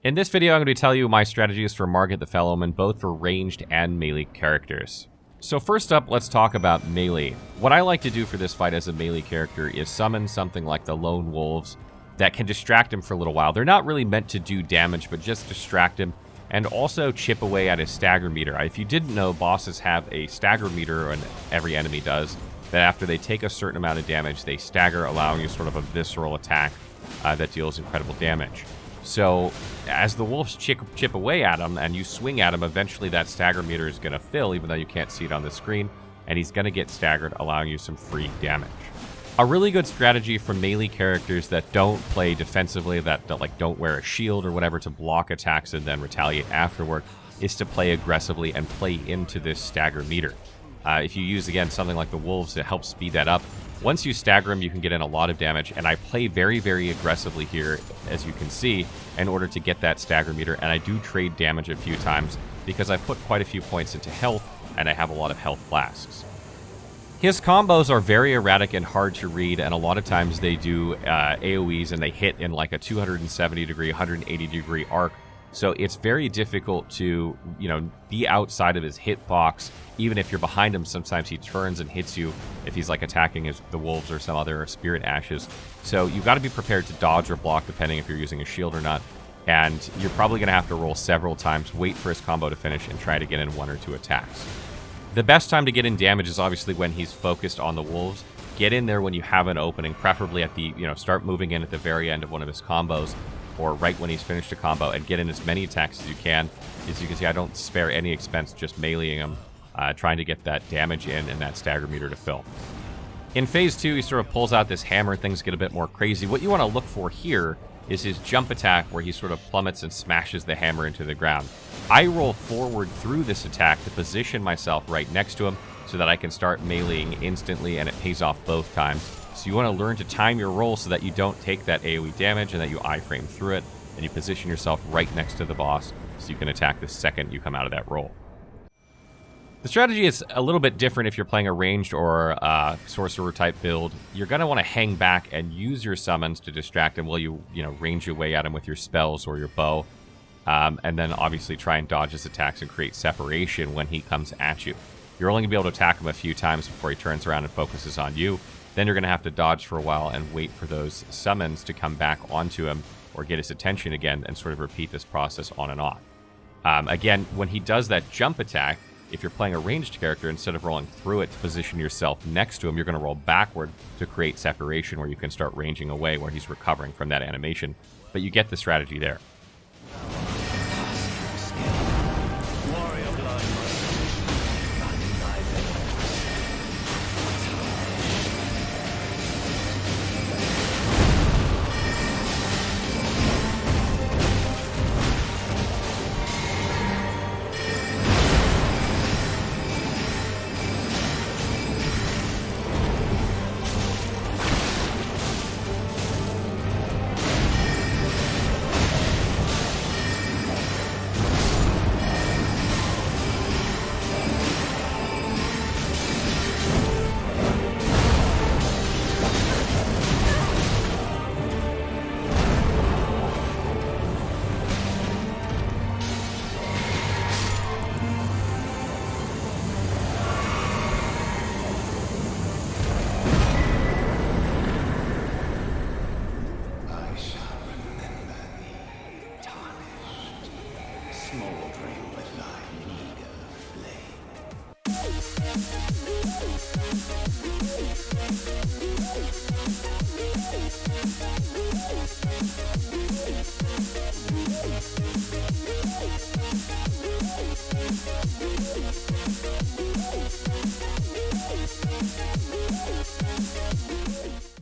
In this video, I'm going to tell you my strategies for Margit the Fell Omen, both for ranged and melee characters. So first up, let's talk about melee. What I like to do for this fight as a melee character is summon something like the Lone Wolves that can distract him for a little while. They're not really meant to do damage, but just distract him and also chip away at his stagger meter. If you didn't know, bosses have a stagger meter, and every enemy does, that after they take a certain amount of damage, they stagger, allowing you sort of a visceral attack that deals incredible damage. So as the wolves chip away at him and you swing at him, eventually that stagger meter is going to fill, even though you can't see it on the screen, and he's going to get staggered, allowing you some free damage. A really good strategy for melee characters that don't play defensively, that don't wear a shield or whatever to block attacks and then retaliate afterward, is to play aggressively and play into this stagger meter. If you use, again, something like the wolves, it helps speed that up. Once you stagger him, you can get in a lot of damage, and I play very, very aggressively here, as you can see, in order to get that stagger meter, and I do trade damage a few times because I put quite a few points into health, and I have a lot of health flasks. His combos are very erratic and hard to read, and a lot of times they do AoEs, and they hit in like a 270 degree, 180 degree arc. So it's very difficult to, be outside of his hitbox. Even if you're behind him, sometimes he turns and hits you if he's like attacking the wolves or some other spirit ashes. So you've got to be prepared to dodge or block depending if you're using a shield or not. And you're probably going to have to roll several times, wait for his combo to finish, and try to get in one or two attacks. The best time to get in damage is obviously when he's focused on the wolves. Get in there when you have an opening, preferably at the, start moving in at the very end of one of his combos, or right when he's finished a combo, and get in as many attacks as you can. As you can see, I don't spare any expense just meleeing him, trying to get that damage in and that stagger meter to fill. In phase 2, he sort of pulls out this hammer, things get a bit more crazy. What you want to look for here is his jump attack, where he sort of plummets and smashes the hammer into the ground. I roll forward through this attack to position myself right next to him so that I can start meleeing instantly, and it pays off both times. So you want to learn to time your roll so that you don't take that AoE damage and that you iframe through it, and you position yourself right next to the boss so you can attack the second you come out of that roll. The strategy is a little bit different if you're playing a ranged or sorcerer type build. You're going to want to hang back and use your summons to distract him while you range your way at him with your spells or your bow. And then obviously try and dodge his attacks and create separation when he comes at you. You're only going to be able to attack him a few times before he turns around and focuses on you. Then you're going to have to dodge for a while and wait for those summons to come back onto him or get his attention again, and sort of repeat this process on and off. Again, when he does that jump attack, if you're playing a ranged character, instead of rolling through it to position yourself next to him, you're going to roll backward to create separation where you can start ranging away where he's recovering from that animation. But you get the strategy there. Smoldering with thy need